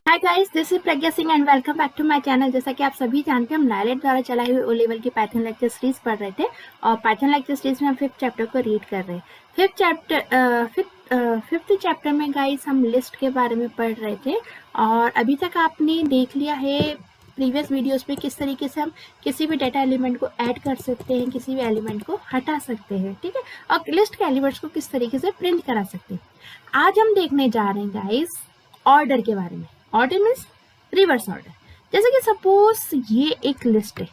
Hi guys, this is Pragya Singh and welcome back to my channel. जैसा कि आप सभी जानते हैं, हम नायलेट द्वारा चलाई हुई ओ लेवल की पाइथन लेक्चर सीरीज पढ़ रहे थे और पाइथन लेक्चर सीरीज में हम 5th चैप्टर को रीड कर रहे हैं। फिफ्थ चैप्टर में गाइस हम लिस्ट के बारे में पढ़ रहे थे और अभी तक आपने देख लिया है प्रीवियस वीडियोस में किस तरीके से हम किसी भी डाटा एलिमेंट को ऐड कर सकते हैं, किसी भी एलिमेंट को हटा सकते हैं, ठीक है, और लिस्ट के एलिमेंट्स को किस तरीके से प्रिंट करा सकते हैं। आज हम देखने जा रहे हैं गाइस ऑर्डर के बारे में। Order means reverse order. जैसे कि सपोज ये एक लिस्ट है,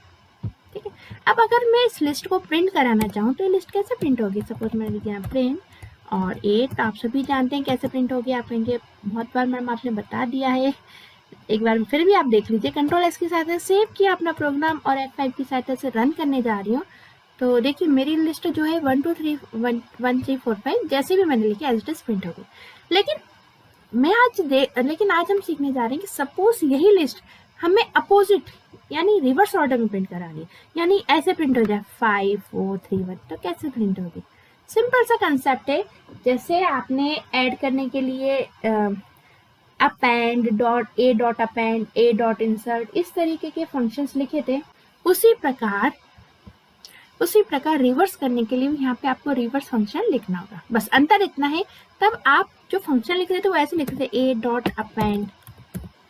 ठीक है। अब अगर मैं इस लिस्ट को प्रिंट कराना चाहूँ तो ये लिस्ट कैसे प्रिंट होगी? सपोज मैंने लिखा प्रिंट और एक, आप सभी जानते हैं कैसे प्रिंट होगी। आप कहेंगे बहुत बार मैम आपने बता दिया है, एक बार फिर भी आप देख लीजिए। कंट्रोल एस की सहायता से सेव किया अपना प्रोग्राम और F5 की सहायता से रन करने जा रही हूँ। तो देखिए मेरी लिस्ट जो है 1 2 3 1 1 3 4 5 जैसे भी मैंने लिखी एज इट इज प्रिंट होगी। लेकिन आज हम सीखने जा रहे हैं कि सपोज यही लिस्ट हमें अपोजिट यानी रिवर्स ऑर्डर में प्रिंट करानी है, यानी ऐसे प्रिंट हो जाए 5 4 3 1, तो कैसे प्रिंट होगी? सिंपल सा कंसेप्ट है। जैसे आपने ऐड करने के लिए अपेंड डॉट अपेंड ए डॉट इंसर्ट इस तरीके के फंक्शंस लिखे थे, उसी प्रकार रिवर्स करने के लिए यहाँ पे आपको रिवर्स फंक्शन लिखना होगा। बस अंतर इतना है, तब आप जो फंक्शन लिख रहे थे वो ऐसे लिख रहे थे ए डॉट अपेंड,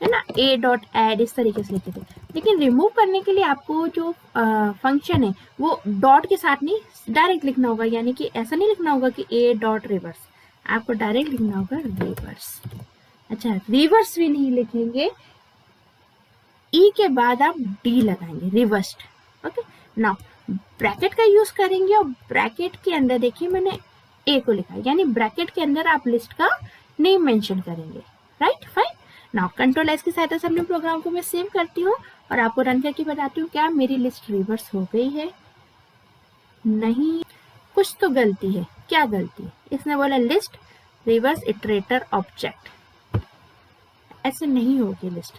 है ना, ए डॉट एड इस तरीके से लिखे थे। लेकिन रिमूव करने के लिए आपको जो फंक्शन है वो डॉट के साथ नहीं डायरेक्ट लिखना होगा, यानी कि ऐसा नहीं लिखना होगा कि ए डॉट रिवर्स, आपको डायरेक्ट लिखना होगा रिवर्स। अच्छा, रिवर्स भी नहीं लिखेंगे, ई के बाद आप डी लगाएंगे, रिवर्स्ड। ओके, नाउ ब्रैकेट का यूज करेंगे और ब्रैकेट के अंदर देखिए मैंने ए को लिखा, यानी ब्रैकेट के अंदर आप लिस्ट का नेम मेंशन करेंगे। Right, fine. Now control S की सहायता से अपने प्रोग्राम को मैं सेव करती हूँ और आपको रन करके बताती हूँ क्या मेरी लिस्ट रिवर्स हो गई है। नहीं, कुछ तो गलती है। क्या गलती है? इसने बोला लिस्ट रिवर्स इटरेटर ऑब्जेक्ट, ऐसे नहीं होगी लिस्ट,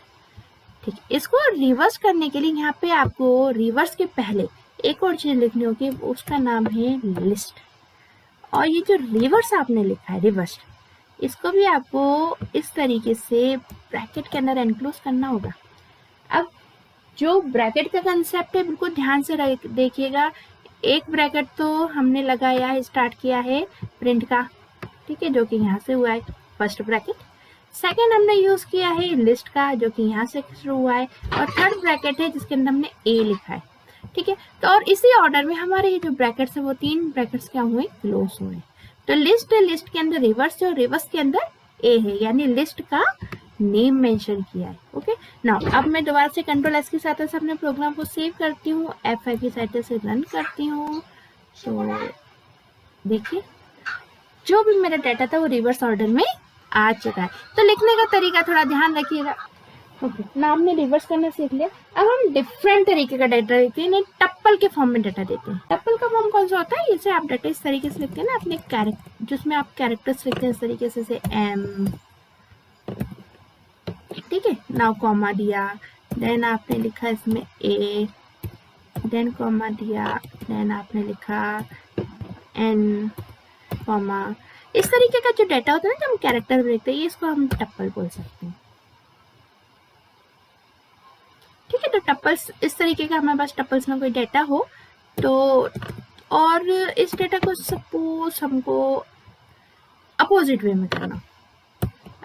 ठीक है। इसको रिवर्स करने के लिए यहाँ पे आपको रिवर्स के पहले एक और चीज लिखनी होगी, उसका नाम है लिस्ट। और ये जो रिवर्स आपने लिखा है रिवर्स, इसको भी आपको इस तरीके से ब्रैकेट के अंदर एनक्लोज करना होगा। अब जो ब्रैकेट का कंसेप्ट है बिल्कुल ध्यान से देखिएगा। एक ब्रैकेट तो हमने लगाया है, स्टार्ट किया है प्रिंट का, ठीक है, जो कि यहाँ से हुआ है फर्स्ट ब्रैकेट। सेकेंड हमने यूज किया है लिस्ट का, जो कि यहाँ से शुरू हुआ है, और थर्ड ब्रैकेट है जिसके अंदर हमने ए लिखा है, ठीक है। तो और इसी ऑर्डर में हमारे ये जो ब्रैकेट्स है वो 3 ब्रैकेट्स क्या हुए? क्लोज हुए। तो लिस्ट के अंदर रिवर्स है और रिवर्स के अंदर ए है, यानी लिस्ट का नेम मेंशन किया है। ओके, नाउ अब मैं दोबारा से कंट्रोल एस की सहायता से अपने प्रोग्राम को सेव करती हूँ, F5 की सहायता से रन करती हूँ। तो देखिए जो भी मेरा डाटा था वो रिवर्स ऑर्डर में आ चुका है। तो लिखने का तरीका थोड़ा ध्यान रखिएगा। ओके, नाम ने रिवर्स करना सीख लिया। अब हम डिफरेंट तरीके का डाटा देते हैं, टप्पल के फॉर्म में डाटा देते हैं। टप्पल का फॉर्म कौन सा होता है? जैसे आप डाटा इस तरीके से लिखते हैं ना, अपने कैरेक्टर जिसमें आप कैरेक्टर्स लिखते हैं इस तरीके से एम, ठीक है। नाउ कॉमा दिया, देन आपने लिखा इसमें ए, देन कॉमा दिया, देन आपने लिखा एन कॉमा। इस तरीके का जो डाटा होता है ना, जो हम कैरेक्टर लिखते हैं, इसको हम टप्पल बोल सकते हैं, ठीक है। तो टप्पल्स इस तरीके का हमारे पास टप्पल्स में कोई डाटा हो तो, और इस डाटा को सपोज हमको अपोजिट वे में करना।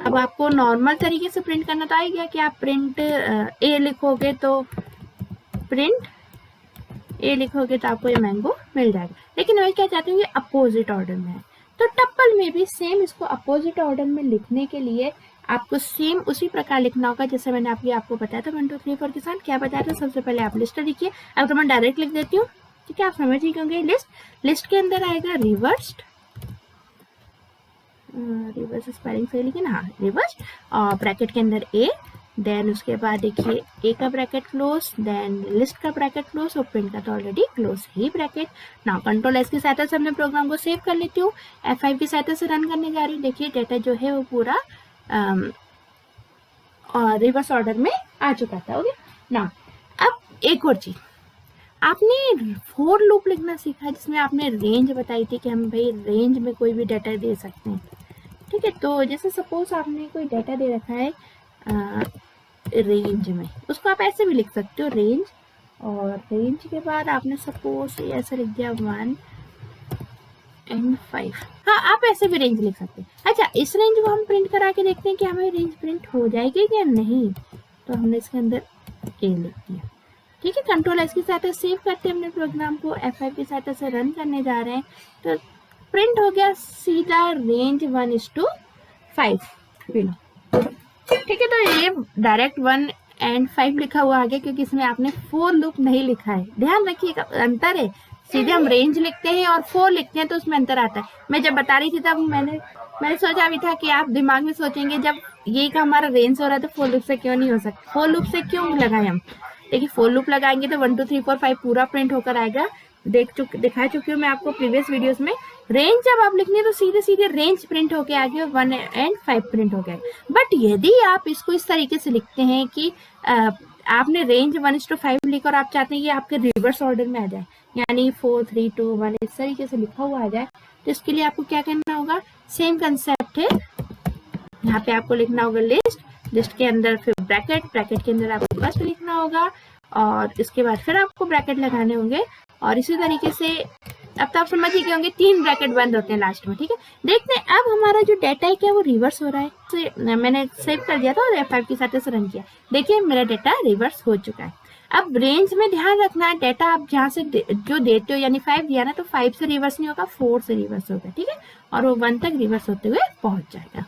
अब आपको नॉर्मल तरीके से प्रिंट करना तो आएगा कि आप प्रिंट ए लिखोगे तो आपको ये मैंगो मिल जाएगा। लेकिन मैं क्या चाहती हूँ, ये अपोजिट ऑर्डर में है। तो टप्पल में भी सेम इसको अपोजिट ऑर्डर में लिखने के लिए आपको सेम उसी प्रकार लिखना होगा जैसे मैंने आपको बताया था 1 2 3 4 के साथ। क्या बताया था? सबसे पहले आप लिस्ट लिखिए। अब तो मैं डायरेक्ट लिख देती हूँ, ठीक है, आप समझ ही होंगे। लिस्ट के अंदर आएगा रिवर्स्ड, रिवर्स स्पेलिंग सही लेकिन हाँ रिवर्स, और ब्रैकेट के अंदर ए, देन उसके बाद देखिए ए का ब्रैकेट क्लोज, देन लिस्ट का ब्रैकेट क्लोज और प्रिंट का तो ऑलरेडी क्लोज ही ब्रैकेट। नाउ कंट्रोल एस की सहायता से अपने प्रोग्राम को सेव कर लेती हूँ, F5 की सहायता से रन करने जा रही हूँ। देखिए डाटा जो है वो पूरा रिवर्स ऑर्डर में आ चुका था। ओके, नाउ अब एक और चीज, आपने फॉर लूप लिखना सीखा जिसमें आपने रेंज बताई थी कि हम भाई रेंज में कोई भी डाटा दे सकते हैं, ठीक है। तो जैसे सपोज आपने कोई डाटा दे रखा है रेंज में, उसको आप ऐसे भी लिख सकते हो रेंज, और रेंज के बाद आपने सपोज ऐसे लिख दिया 1 and 5। हाँ, आप ऐसे भी रेंज लिख सकते हैं। अच्छा, इस रेंज को हम प्रिंट करा के देखते हैं कि हमें रेंज प्रिंट हो जाएगी या नहीं। तो हमने इसके अंदर ए लिख दिया, ठीक है। कंट्रोल एस की सहायता सेव करते हैं अपने प्रोग्राम को, F5 की सहायता से रन करने जा रहे हैं, तो प्रिंट हो गया सीधा रेंज 1:5 बिलो, ठीक है। तो ये डायरेक्ट 1 and 5 लिखा हुआ आ गया क्योंकि इसमें आपने फोर लूप नहीं लिखा है। ध्यान रखिएगा, अंतर है, सीधे हम रेंज लिखते हैं और फोर लिखते हैं तो उसमें अंतर आता है। मैं जब बता रही थी तब मैंने सोचा भी था कि आप दिमाग में सोचेंगे जब ये का हमारा रेंज हो रहा है तो फोर लूप से क्यों नहीं हो सकता, फोर लूप से क्यों लगाए हम। देखिए, फोर लूप लगाएंगे तो 1 2 3 4 5 पूरा प्रिंट होकर आएगा। दिखा चुकी हूँ मैं आपको प्रीवियस वीडियोस में। रेंज जब आप लिखने तो सीधे सीधे रेंज प्रिंट होके आ गया, 1 and 5 प्रिंट हो गया। बट यदि आप इसको इस तरीके से लिखते हैं कि आपने रेंज 1:5 लिखा और आप चाहते हैं कि आपके रिवर्स ऑर्डर में आ जाए, यानी 4 3 2 1 इस तरीके से लिखा हुआ आ जाए, तो इसके लिए आपको क्या करना होगा, सेम कंसेप्ट है। यहाँ पे आपको लिखना होगा लिस्ट के अंदर फिर ब्रैकेट के अंदर आपको बस लिखना होगा, और इसके बाद फिर आपको ब्रैकेट लगाने होंगे। और इसी तरीके से अब तो आप समझ ही गए होंगे 3 ब्रैकेट बंद होते हैं लास्ट में, ठीक है। देखते हैं अब हमारा जो डाटा है क्या वो रिवर्स हो रहा है। तो मैंने सेव कर दिया था और F5 की सहायता से रन किया, देखिए मेरा डाटा रिवर्स हो चुका है। अब रेंज में ध्यान रखना है, डाटा आप जहाँ से जो देते हो, यानी 5 दिया ना तो 5 से रिवर्स नहीं होगा, 4 से रिवर्स होगा, ठीक है, और वो 1 तक रिवर्स होते हुए पहुंच जाएगा।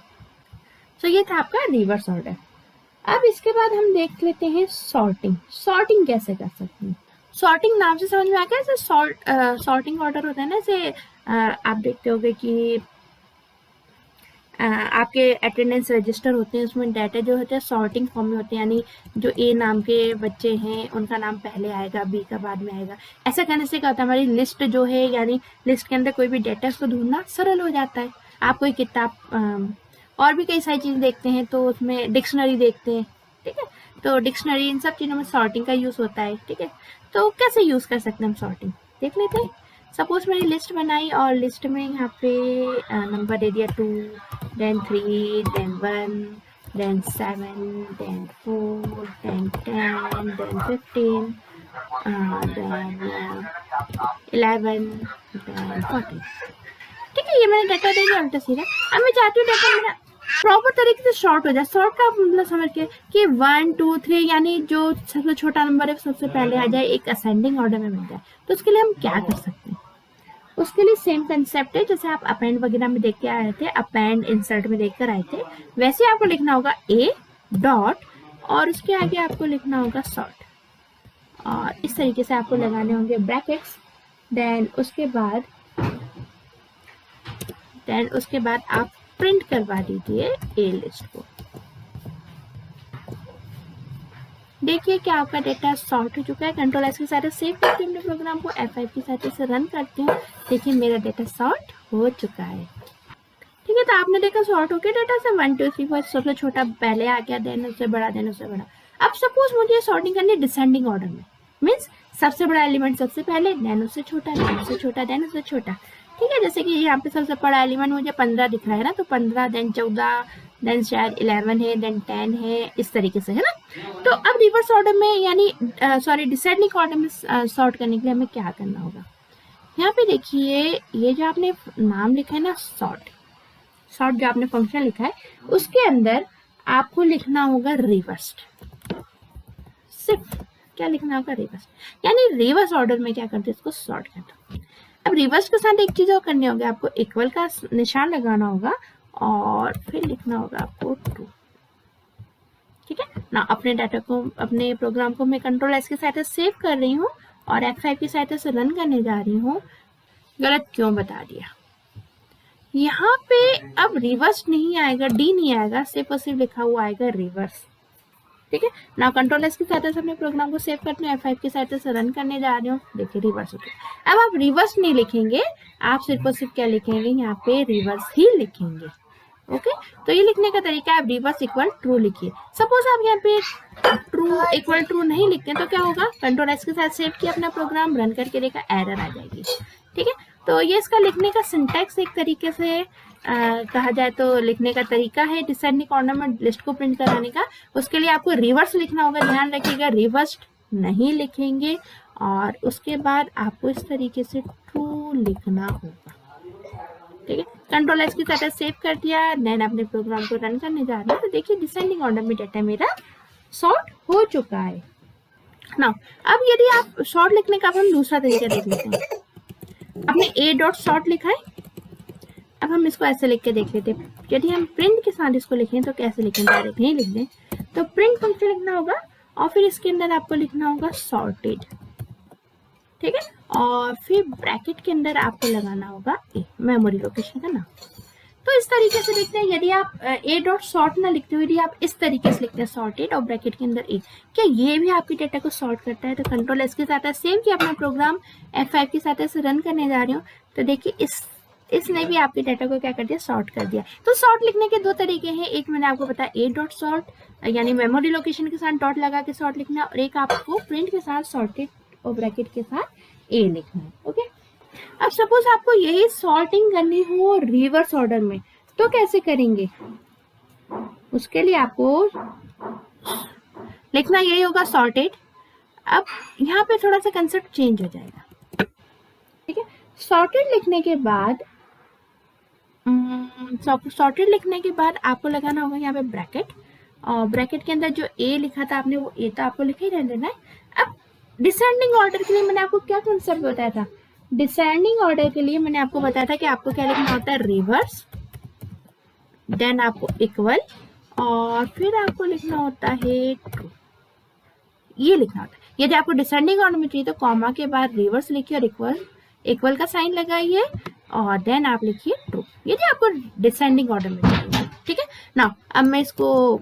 तो ये था आपका रिवर्स ऑर्डर। अब इसके बाद हम देख लेते हैं सॉर्टिंग कैसे कर सकते हैं। सॉर्टिंग नाम से समझ में आ गया, जैसे सॉर्टिंग ऑर्डर होता है ना, जैसे आप देखते होंगे कि आपके अटेंडेंस रजिस्टर होते हैं, उसमें डाटा जो होता है सॉर्टिंग फॉर्म में होते हैं, यानी जो ए नाम के बच्चे हैं उनका नाम पहले आएगा, बी का बाद में आएगा। ऐसा करने से क्या होता है, हमारी लिस्ट जो है, यानी लिस्ट के अंदर कोई भी डाटा उसको ढूंढना सरल हो जाता है। आप कोई किताब और भी कई सारी चीज़ देखते हैं तो उसमें डिक्शनरी देखते हैं, ठीक है, तो डिक्शनरी इन सब चीज़ों में सॉर्टिंग का यूज़ होता है, ठीक है। तो कैसे यूज़ कर सकते हैं हम सॉर्टिंग, देख लेते हैं। सपोज मैंने लिस्ट बनाई और लिस्ट में यहाँ पे नंबर दे दिया 2 then 3 then 1 then 7 then 4 then 10 then 15 then 11 then 14, ठीक है। ये मैंने डाटा दे दिया उल्टा सीधा। अब मैं चाहती हूँ डाटा मेरा प्रॉपर तरीके से शॉर्ट हो जाए। शॉर्ट का मतलब समझ के कि 1 2 3 यानी जो सबसे छोटा नंबर है सबसे पहले आ जाए, एक असेंडिंग ऑर्डर में मिल जाए। तो उसके लिए हम क्या कर सकते हैं, उसके लिए सेम कंसेप्ट है जैसे आप अपेंड वगैरह में देख के आए थे, अपेंड इंसर्ट में देख कर आए थे, वैसे आपको लिखना होगा ए डॉट और उसके आगे आपको लिखना होगा सॉर्ट, और इस तरीके से आपको लगाने होंगे ब्रैकेट्स। देन उसके बाद आप प्रिंट करवा दीजिए ए लिस्ट को। देखिए क्या आपका डेटा सॉर्ट हो चुका है। कंट्रोल एस की सहायता से सेव करती हूँ अपने प्रोग्राम को, F5 की सहायता से रन करती हूँ। देखिए मेरा डेटा सॉर्ट हो चुका है, ठीक है। तो आपने देखा सॉर्ट हो गया डेटा से 1 2 3 4 सबसे छोटा पहले आ गया, देन उससे बड़ा, देन उससे बड़ा। अब सपोज मुझे सॉर्टिंग करनी है डिसेंडिंग ऑर्डर में, मीन्स सबसे बड़ा एलिमेंट सबसे पहले, देन उससे छोटा, देन उससे छोटा, देन उससे छोटा, ठीक है। जैसे कि यहाँ पे सबसे बड़ा एलिमेंट मुझे 15 दिख रहा है ना, तो 15 देन 14 देन शायद 11 है, देन 10 है, इस तरीके से, है ना। तो अब रिवर्स ऑर्डर में यानी डिसेंडिंग ऑर्डर में सॉर्ट करने के लिए हमें क्या करना होगा। यहाँ पे देखिए ये जो आपने नाम लिखा है ना सॉर्ट जो आपने फंक्शन लिखा है उसके अंदर आपको लिखना होगा रिवर्स्ड। सिर्फ क्या लिखना होगा, रिवर्स, यानी रिवर्स ऑर्डर में क्या करते हैं, इसको सॉर्ट करते हैं। अब रिवर्स के साथ एक चीज और करनी होगी, आपको इक्वल का निशान लगाना होगा और फिर लिखना होगा आपको ट्रू, ठीक है ना। अपने डाटा को, अपने प्रोग्राम को मैं कंट्रोल एस की सहायता से सेव कर रही हूँ और F5 की सहायता से रन करने जा रही हूँ। गलत क्यों बता दिया, यहाँ पे अब रिवर्स नहीं आएगा, डी नहीं आएगा, सिर्फ और सिर्फ लिखा हुआ आएगा रिवर्स, ठीक है ना। कंट्रोल एस की सहायता से अपने प्रोग्राम को सेव करते हैं, F5 की सहायता से रन करने जा रही हूँ। देखिए रिवर्स हो गया। अब आप रिवर्स नहीं लिखेंगे, आप सिर्फ और सिर्फ क्या लिखेंगे, यहाँ पे रिवर्स ही लिखेंगे, ओके। तो ये लिखने का तरीका है, आप रिवर्स इक्वल ट्रू लिखिए। सपोज आप यहाँ पे ट्रू इक्वल ट्रू नहीं लिखते हैं तो क्या होगा, कंट्रोल एस के साथ सेव किया अपना प्रोग्राम, रन करके देखा एरर आ जाएगी, ठीक है। तो ये इसका लिखने का सिंटैक्स एक तरीके से कहा जाए तो लिखने का तरीका है डिसेंडिंग ऑर्डर में लिस्ट को प्रिंट कराने का। उसके लिए आपको रिवर्स लिखना होगा, ध्यान रखिएगा रिवर्स नहीं लिखेंगे। और उसके बाद आपको इस तरीके से ट्रू लिखना होगा, ठीक है। कंट्रोल एस की साथ सेव कर दिया, देन अपने प्रोग्राम को रन करने जा रहे हैं। तो देखिए डिसेंडिंग ऑर्डर में डाटा मेरा सॉर्ट हो चुका है ना। अब यदि आप सॉर्ट लिखने का हम दूसरा तरीका देख लेते हैं। आपने ए डॉट सॉर्ट लिखा है, अब हम इसको ऐसे लिख के देख लेते हैं। यदि हम प्रिंट के साथ इसको लिखें तो कैसे लिखें, डायरेक्ट नहीं लिख दें तो प्रिंट फंक्शन लिखना होगा और फिर इसके अंदर आपको लिखना होगा सॉर्टेड, ठीक है। और फिर ब्रैकेट के अंदर आपको लगाना होगा ए, मेमोरी लोकेशन का नाम। तो इस तरीके से लिखते हैं। यदि आप ए डॉट सॉर्ट ना लिखते हो, यदि आप इस तरीके से लिखते हैं सॉर्टेड और ब्रैकेट के अंदर ए, क्या ये भी आपके डेटा को सॉर्ट करता है? तो कंट्रोल एस के साथ सेम किया अपना प्रोग्राम, F5 के साथ ऐसे रन करने जा रही हूँ। तो देखिए इसने भी आपके डाटा को क्या कर दिया, सॉर्ट कर दिया। तो सॉर्ट लिखने के दो तरीके हैं, एक मैंने आपको बताया ए डॉट सॉर्ट यानी मेमोरी लोकेशन के साथ डॉट लगा के सॉर्ट लिखना, और एक आपको प्रिंट के साथ सॉर्टेड और ब्रैकेट के साथ ए लिखना है, ओके। अब सपोज आपको यही सॉर्टिंग करनी हो रिवर्स ऑर्डर में, तो कैसे करेंगे? उसके लिए आपको लिखना यही होगा सॉर्टेड। अब यहाँ पे थोड़ा सा कंसेप्ट चेंज हो जाएगा, ठीक है। सॉर्टेड लिखने के बाद सॉर्टेड लिखने के बाद आपको लगाना होगा यहाँ पे ब्रैकेट, और ब्रैकेट के अंदर जो ए लिखा था आपने वो ए तो आपको लिखा ही रहने देना है। अब डिसेंडिंग ऑर्डर के लिए मैंने आपको क्या कंसेप्ट बताया था? डिसेंडिंग ऑर्डर के लिए मैंने आपको बताया था कि आपको क्या लिखना होता है, रिवर्स, देन आपको इक्वल, और फिर आपको लिखना होता है ट्रू, ये लिखना होता है। यदि आपको डिसेंडिंग ऑर्डर में चाहिए तो कॉमा के बाद रिवर्स लिखिए और इक्वल का साइन लगाइए और देन आप लिखिए ट्रू, यदि आपको डिसेंडिंग ऑर्डर में चाहिए, ठीक है ना। अब मैं इसको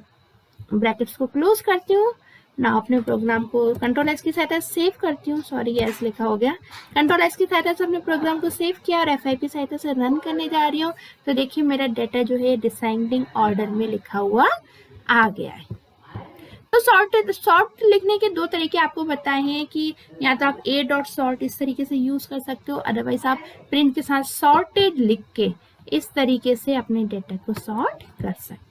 ब्रैकेट्स को क्लोज करती हूँ ना, अपने प्रोग्राम को कंट्रोल एस की सहायता से सेव करती हूँ, सॉरी एस लिखा हो गया। कंट्रोल एस की सहायता से अपने प्रोग्राम को सेव किया और F5 की सहायता से रन करने जा रही हूँ। तो देखिए मेरा डाटा जो है डिसेंडिंग ऑर्डर में लिखा हुआ आ गया है। तो सॉर्ट लिखने के दो तरीके आपको बताए हैं कि या तो आप ए डॉट सॉर्ट इस तरीके से यूज कर सकते हो, अदरवाइज आप प्रिंट के साथ सॉर्टेड लिख के इस तरीके से अपने डेटा को सॉर्ट कर सकते हो।